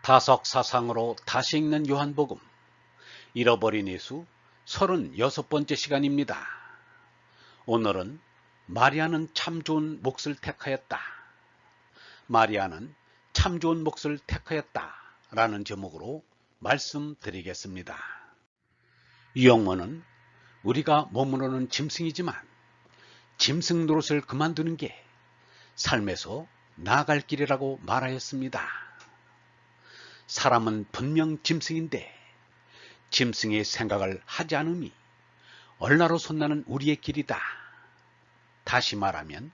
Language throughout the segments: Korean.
다석 사상으로 다시 읽는 요한복음. 잃어버린 예수 36번째 시간입니다. 오늘은 마리아는 참 좋은 몫을 택하였다. 마리아는 참 좋은 몫을 택하였다 라는 제목으로 말씀드리겠습니다. 유영모는 우리가 몸으로는 짐승이지만 짐승 노릇을 그만두는 게 삶에서 나아갈 길이라고 말하였습니다. 사람은 분명 짐승인데 짐승의 생각을 하지 않음이 얼나로 솟나는 우리의 길이다. 다시 말하면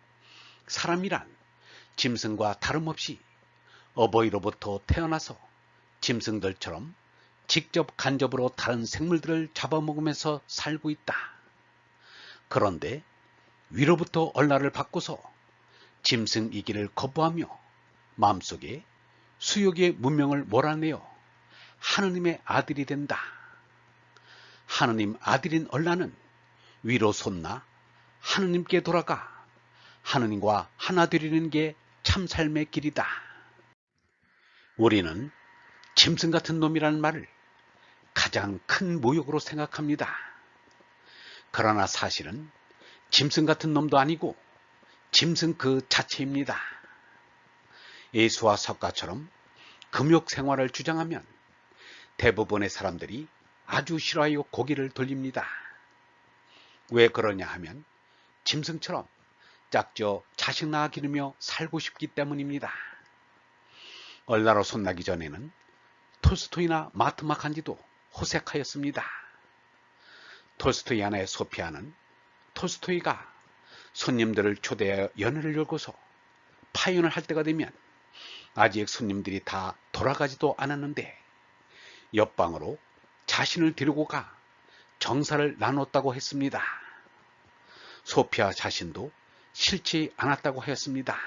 사람이란 짐승과 다름없이 어버이로부터 태어나서 짐승들처럼 직접 간접으로 다른 생물들을 잡아먹으면서 살고 있다. 그런데 위로부터 얼나를 받고서 짐승이기를 거부하며 마음속에 수욕의 문명을 몰아내어 하느님의 아들이 된다. 하느님 아들인 얼라는 위로 솟나 하느님께 돌아가 하느님과 하나 되리는 게 참 삶의 길이다. 우리는 짐승 같은 놈이라는 말을 가장 큰 모욕으로 생각합니다. 그러나 사실은 짐승 같은 놈도 아니고 짐승 그 자체입니다. 예수와 석가처럼 금욕 생활을 주장하면 대부분의 사람들이 아주 싫어하여 고개를 돌립니다. 왜 그러냐 하면 짐승처럼 짝져 자식 낳아 기르며 살고 싶기 때문입니다. 얼나로 솟나기 전에는 톨스토이나 마트마 간지도 호색하였습니다. 톨스토이 아내 소피아는 톨스토이가 손님들을 초대하여 연회를 열고서 파연을 할 때가 되면 아직 손님들이 다 돌아가지도 않았는데 옆방으로 자신을 데리고 가 정사를 나눴다고 했습니다. 소피아 자신도 싫지 않았다고 하였습니다.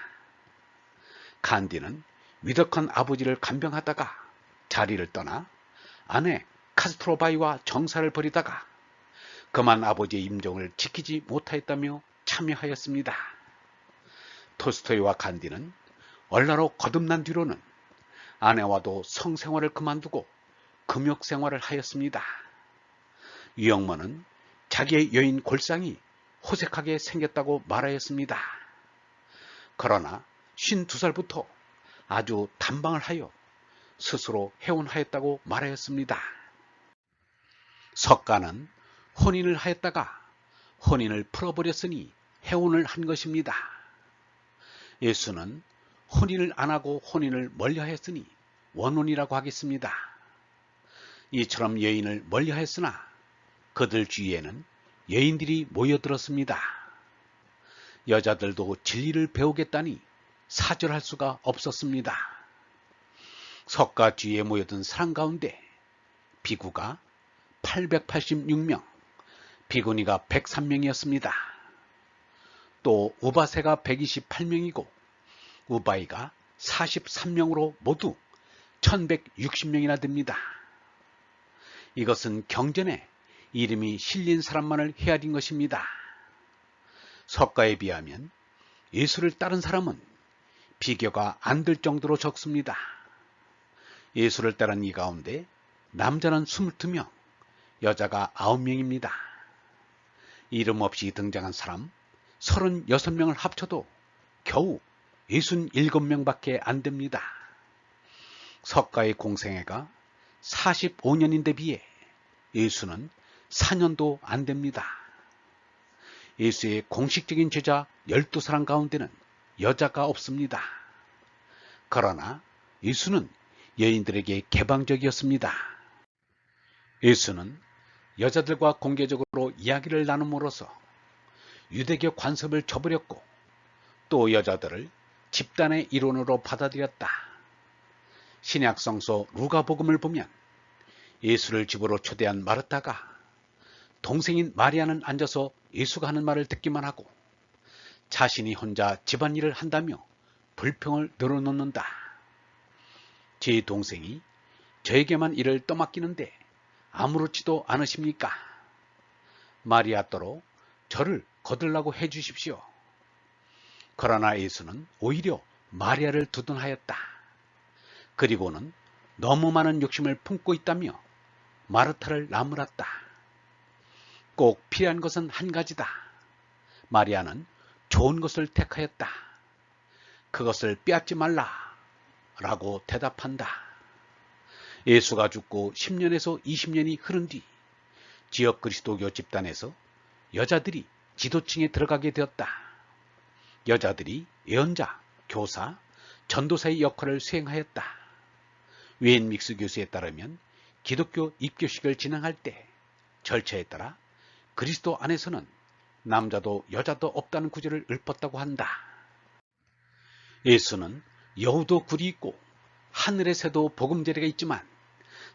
간디는 위덕한 아버지를 간병하다가 자리를 떠나 아내 카스트로바이와 정사를 벌이다가 그만 아버지의 임종을 지키지 못하였다며 참여하였습니다. 톨스토이와 간디는 얼나로 거듭난 뒤로는 아내와도 성생활을 그만두고 금욕생활을 하였습니다. 유영모는 자기의 여인 골상이 호색하게 생겼다고 말하였습니다. 그러나 52살부터 아주 단방을 하여 스스로 해혼하였다고 말하였습니다. 석가는 혼인을 하였다가 혼인을 풀어버렸으니 해혼을 한 것입니다. 예수는 혼인을 안 하고 혼인을 멀리하였으니 원혼이라고 하겠습니다. 이처럼 여인을 멀리하였으나 그들 주위에는 여인들이 모여들었습니다. 여자들도 진리를 배우겠다니 사절할 수가 없었습니다. 석가 주위에 모여든 사람 가운데 비구가 886명, 비구니가 103명이었습니다. 또 우바세가 128명이고 우바이가 43명으로 모두 1160명이나 됩니다. 이것은 경전에 이름이 실린 사람만을 헤아린 것입니다. 석가에 비하면 예수를 따른 사람은 비교가 안 될 정도로 적습니다. 예수를 따른 이 가운데 남자는 22명, 여자가 9명입니다. 이름 없이 등장한 사람 36명을 합쳐도 겨우 67명밖에 안 됩니다. 석가의 공생애가 45년인데 비해 예수는 4년도 안 됩니다. 예수의 공식적인 제자 12사람 가운데는 여자가 없습니다. 그러나 예수는 여인들에게 개방적이었습니다. 예수는 여자들과 공개적으로 이야기를 나눔으로써 유대교 관습을 저버렸고 또 여자들을 집단의 일원으로 받아들였다. 신약 성서 루가복음을 보면 예수를 집으로 초대한 마르타가 동생인 마리아는 앉아서 예수가 하는 말을 듣기만 하고 자신이 혼자 집안일을 한다며 불평을 늘어놓는다. 제 동생이 저에게만 일을 떠맡기는데 아무렇지도 않으십니까? 마리아더러 저를 거들라고 해주십시오. 그러나 예수는 오히려 마리아를 두둔하였다. 그리고는 너무 많은 욕심을 품고 있다며 마르타를 나무랐다. 꼭 필요한 것은 한 가지다. 마리아는 좋은 것을 택하였다. 그것을 빼앗지 말라 라고 대답한다. 예수가 죽고 10년에서 20년이 흐른 뒤 지역 그리스도교 집단에서 여자들이 지도층에 들어가게 되었다. 여자들이 예언자, 교사, 전도사의 역할을 수행하였다. 웨인 믹스 교수에 따르면 기독교 입교식을 진행할 때 절차에 따라 그리스도 안에서는 남자도 여자도 없다는 구절을 읊었다고 한다. 예수는 여우도 굴이 있고 하늘의 새도 보금자리가 있지만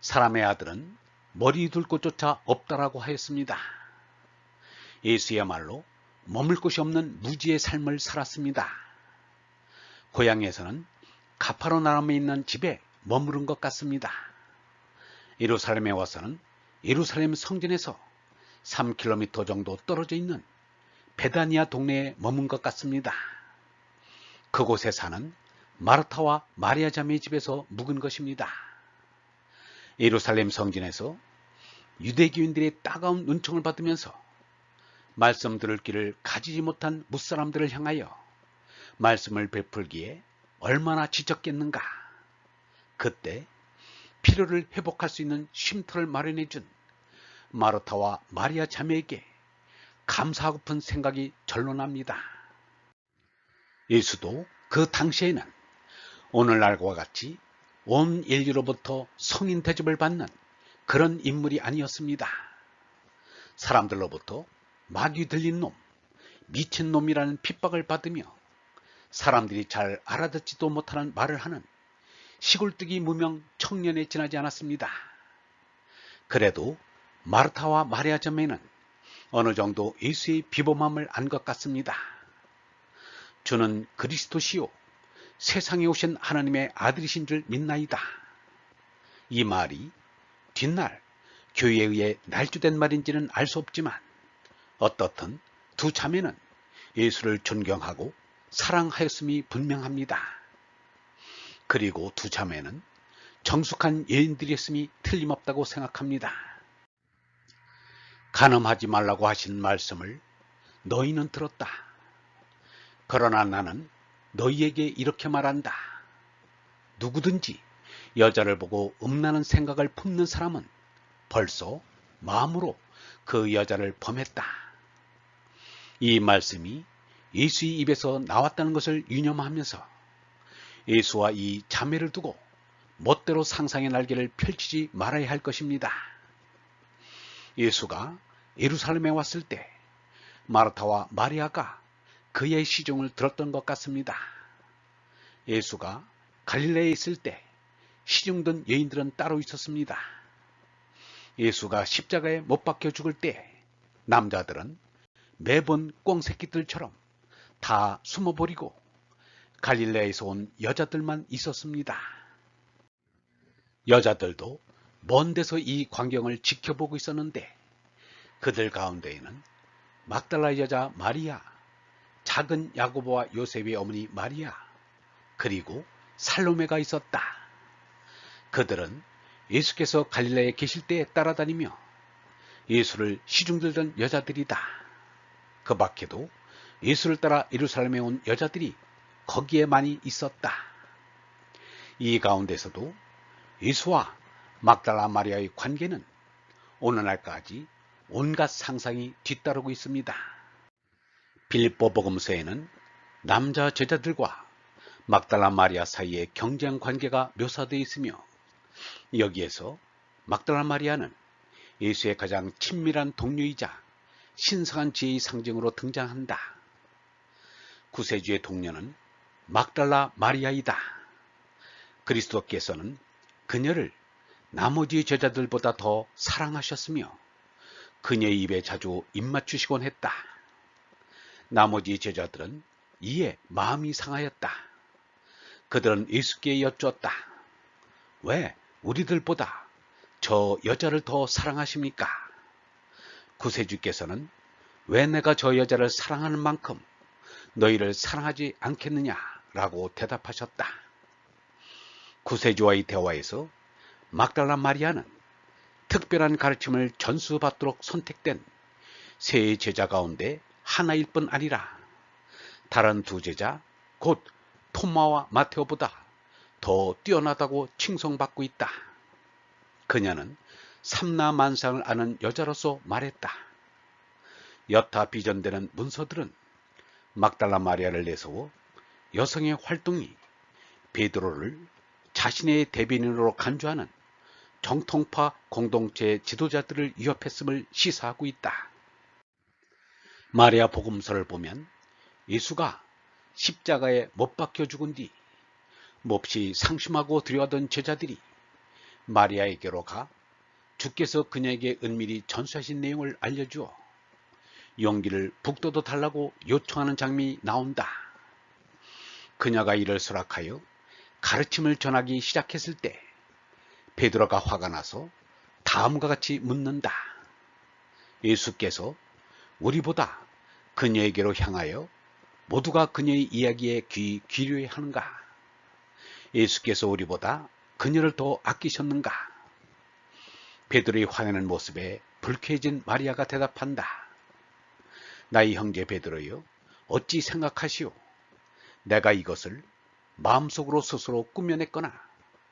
사람의 아들은 머리 둘 곳조차 없다라고 하였습니다. 예수야말로 머물 곳이 없는 무지의 삶을 살았습니다. 고향에서는 가파르나움에 있는 집에 머무른 것 같습니다. 예루살렘에 와서는 예루살렘 성전에서 3km 정도 떨어져 있는 베다니아 동네에 머문 것 같습니다. 그곳에 사는 마르타와 마리아 자매의 집에서 묵은 것입니다. 예루살렘 성전에서 유대교인들의 따가운 눈총을 받으면서 말씀 들을 길을 가지지 못한 무사람들을 향하여 말씀을 베풀기에 얼마나 지쳤겠는가. 그때 필요를 회복할 수 있는 쉼터를 마련해 준 마르타와 마리아 자매에게 감사하고픈 생각이 절로 납니다. 예수도 그 당시에는 오늘날과 같이 온 인류로부터 성인 대접을 받는 그런 인물이 아니었습니다. 사람들로부터 마귀 들린 놈, 미친 놈이라는 핍박을 받으며 사람들이 잘 알아듣지도 못하는 말을 하는 시골뜨기 무명 청년에 지나지 않았습니다. 그래도 마르타와 마리아 자매는 어느 정도 예수의 비범함을 안 것 같습니다. 주는 그리스도시요 세상에 오신 하나님의 아들이신 줄 믿나이다. 이 말이 뒷날 교회에 의해 날조된 말인지는 알 수 없지만 어떻든 두 자매는 예수를 존경하고 사랑하였음이 분명합니다. 그리고 두 자매는 정숙한 여인들이었음이 틀림없다고 생각합니다. 간음하지 말라고 하신 말씀을 너희는 들었다. 그러나 나는 너희에게 이렇게 말한다. 누구든지 여자를 보고 음란한 생각을 품는 사람은 벌써 마음으로 그 여자를 범했다. 이 말씀이 예수의 입에서 나왔다는 것을 유념하면서 예수와 이 자매를 두고 멋대로 상상의 날개를 펼치지 말아야 할 것입니다. 예수가 예루살렘에 왔을 때 마르타와 마리아가 그의 시종을 들었던 것 같습니다. 예수가 갈릴레에 있을 때 시중든 여인들은 따로 있었습니다. 예수가 십자가에 못 박혀 죽을 때 남자들은 매번 꽁새끼들처럼 다 숨어버리고 갈릴레에서 온 여자들만 있었습니다. 여자들도 먼 데서 이 광경을 지켜보고 있었는데 그들 가운데에는 막달라 여자 마리아, 작은 야고보와 요셉의 어머니 마리아, 그리고 살로메가 있었다. 그들은 예수께서 갈릴레에 계실 때 따라다니며 예수를 시중들던 여자들이다. 그 밖에도 예수를 따라 예루살렘에 온 여자들이 거기에 많이 있었다. 이 가운데서도 예수와 막달라 마리아의 관계는 오늘날까지 온갖 상상이 뒤따르고 있습니다. 빌립보 복음서에는 남자 제자들과 막달라 마리아 사이의 경쟁 관계가 묘사되어 있으며 여기에서 막달라 마리아는 예수의 가장 친밀한 동료이자 신성한 지혜의 상징으로 등장한다. 구세주의 동료는 막달라 마리아이다. 그리스도께서는 그녀를 나머지 제자들보다 더 사랑하셨으며 그녀의 입에 자주 입맞추시곤 했다. 나머지 제자들은 이에 마음이 상하였다. 그들은 예수께 여쭈었다. 왜 우리들보다 저 여자를 더 사랑하십니까? 구세주께서는 왜 내가 저 여자를 사랑하는 만큼 너희를 사랑하지 않겠느냐? 라고 대답하셨다. 구세주와의 대화에서 막달라 마리아는 특별한 가르침을 전수받도록 선택된 세 제자 가운데 하나일 뿐 아니라 다른 두 제자 곧 토마와 마테오보다 더 뛰어나다고 칭송받고 있다. 그녀는 삼라만상을 아는 여자로서 말했다. 여타 비전되는 문서들은 막달라 마리아를 내세워 여성의 활동이 베드로를 자신의 대변인으로 간주하는 정통파 공동체 지도자들을 위협했음을 시사하고 있다. 마리아 복음서를 보면 예수가 십자가에 못 박혀 죽은 뒤 몹시 상심하고 두려워하던 제자들이 마리아에게로 가 주께서 그녀에게 은밀히 전수하신 내용을 알려주어 용기를 북돋워 달라고 요청하는 장면이 나온다. 그녀가 이를 수락하여 가르침을 전하기 시작했을 때 베드로가 화가 나서 다음과 같이 묻는다. 예수께서 우리보다 그녀에게로 향하여 모두가 그녀의 이야기에 귀 기울여야 하는가? 예수께서 우리보다 그녀를 더 아끼셨는가? 베드로의 화내는 모습에 불쾌해진 마리아가 대답한다. 나의 형제 베드로여, 어찌 생각하시오? 내가 이것을 마음속으로 스스로 꾸며냈거나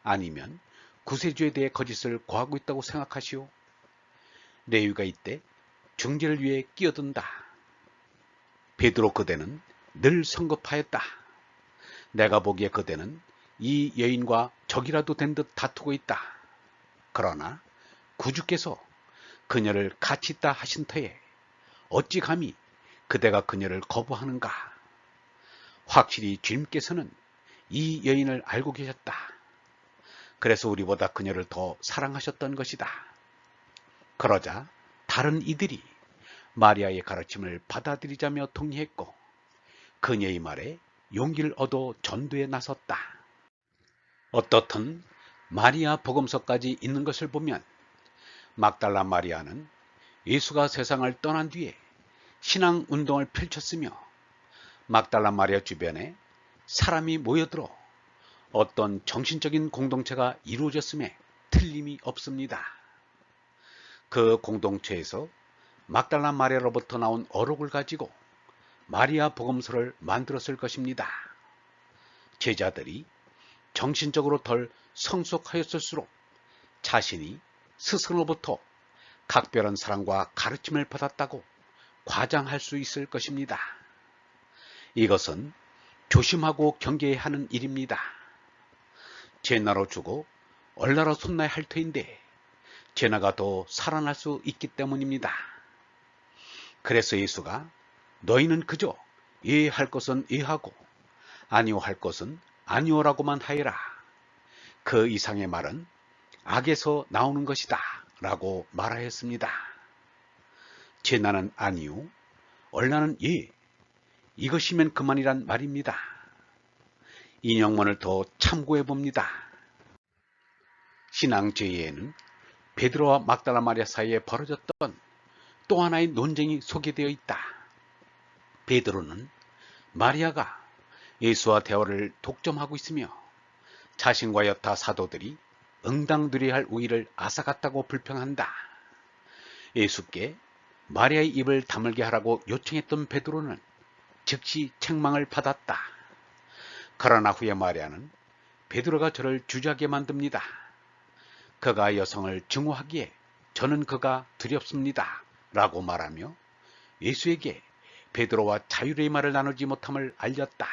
아니면 구세주에 대해 거짓을 고하고 있다고 생각하시오? 레위가 이때 중재를 위해 끼어든다. 베드로 그대는 늘 성급하였다. 내가 보기에 그대는 이 여인과 적이라도 된 듯 다투고 있다. 그러나 구주께서 그녀를 같이 있다 하신 터에 어찌 감히 그대가 그녀를 거부하는가? 확실히 주님께서는 이 여인을 알고 계셨다. 그래서 우리보다 그녀를 더 사랑하셨던 것이다. 그러자 다른 이들이 마리아의 가르침을 받아들이자며 동의했고 그녀의 말에 용기를 얻어 전도에 나섰다. 어떻든 마리아 복음서까지 있는 것을 보면 막달라 마리아는 예수가 세상을 떠난 뒤에 신앙 운동을 펼쳤으며 막달라 마리아 주변에 사람이 모여들어 어떤 정신적인 공동체가 이루어졌음에 틀림이 없습니다. 그 공동체에서 막달라 마리아로부터 나온 어록을 가지고 마리아 복음서를 만들었을 것입니다. 제자들이 정신적으로 덜 성숙하였을수록 자신이 스승으로부터 각별한 사랑과 가르침을 받았다고 과장할 수 있을 것입니다. 이것은 조심하고 경계해야 하는 일입니다. 제나로 주고 얼나로 손나야 할 터인데 제나가 더 살아날 수 있기 때문입니다. 그래서 예수가 너희는 그저 예할 것은 예하고 아니오 할 것은 아니오라고만 하여라. 그 이상의 말은 악에서 나오는 것이다 라고 말하였습니다. 제나는 아니오, 얼나는 예, 이것이면 그만이란 말입니다. 인용문을 더 참고해 봅니다. 신앙제에는 베드로와 막달라 마리아 사이에 벌어졌던 또 하나의 논쟁이 소개되어 있다. 베드로는 마리아가 예수와 대화를 독점하고 있으며 자신과 여타 사도들이 응당드려야 할 우위를 앗아갔다고 불평한다. 예수께 마리아의 입을 다물게 하라고 요청했던 베드로는 즉시 책망을 받았다. 그러나 후에 마리아는 베드로가 저를 주저하게 만듭니다. 그가 여성을 증오하기에 저는 그가 두렵습니다 라고 말하며 예수에게 베드로와 자유의 말을 나누지 못함을 알렸다.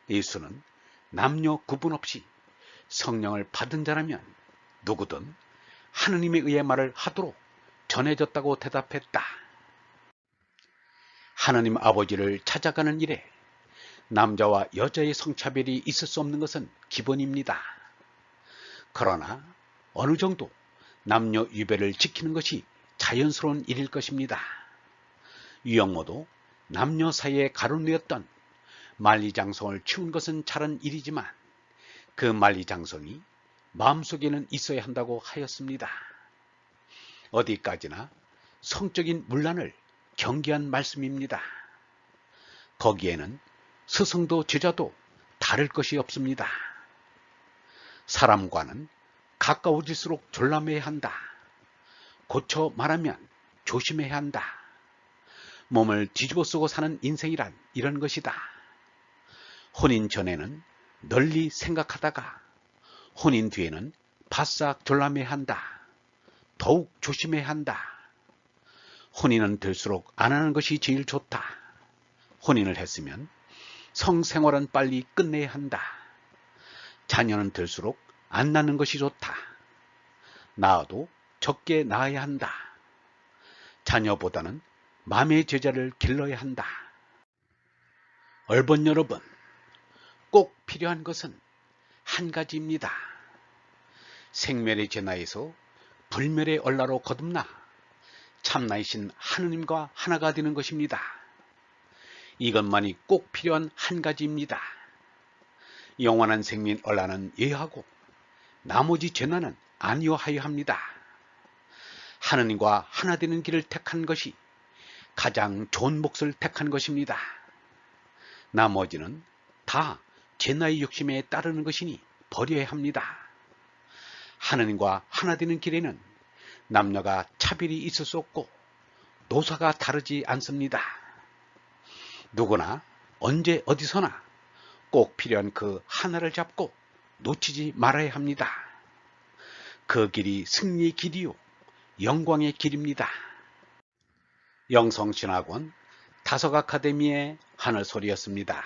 예수는 남녀 구분 없이 성령을 받은 자라면 누구든 하느님에 의해 말을 하도록 전해졌다고 대답했다. 하느님 아버지를 찾아가는 일에 남자와 여자의 성차별이 있을 수 없는 것은 기본입니다. 그러나 어느 정도 남녀 유배를 지키는 것이 자연스러운 일일 것입니다. 유영모도 남녀 사이에 가로놓였던 만리장성을 치운 것은 잘한 일이지만 그 만리장성이 마음속에는 있어야 한다고 하였습니다. 어디까지나 성적인 문란을 경계한 말씀입니다. 거기에는 스승도 제자도 다를 것이 없습니다. 사람과는 가까워질수록 졸라매야 한다. 고쳐 말하면 조심해야 한다. 몸을 뒤집어 쓰고 사는 인생이란 이런 것이다. 혼인 전에는 널리 생각하다가 혼인 뒤에는 바싹 졸라매야 한다. 더욱 조심해야 한다. 혼인은 될수록 안 하는 것이 제일 좋다. 혼인을 했으면 성생활은 빨리 끝내야 한다. 자녀는 될수록 안 낳는 것이 좋다. 낳아도 적게 낳아야 한다. 자녀보다는 마음의 제자를 길러야 한다. 얼번 여러분, 꼭 필요한 것은 한 가지입니다. 생멸의 제나에서 불멸의 얼라로 거듭나 참나이신 하느님과 하나가 되는 것입니다. 이것만이 꼭 필요한 한 가지입니다. 영원한 생민 얼라는 예하고 나머지 제나는 아니어하여 합니다. 하느님과 하나 되는 길을 택한 것이 가장 좋은 몫을 택한 것입니다. 나머지는 다 제나의 욕심에 따르는 것이니 버려야 합니다. 하느님과 하나 되는 길에는 남녀가 차별이 있을 수 없고 노사가 다르지 않습니다. 누구나 언제 어디서나 꼭 필요한 그 하나를 잡고 놓치지 말아야 합니다. 그 길이 승리의 길이요 영광의 길입니다. 영성신학원 다석 아카데미의 하늘소리였습니다.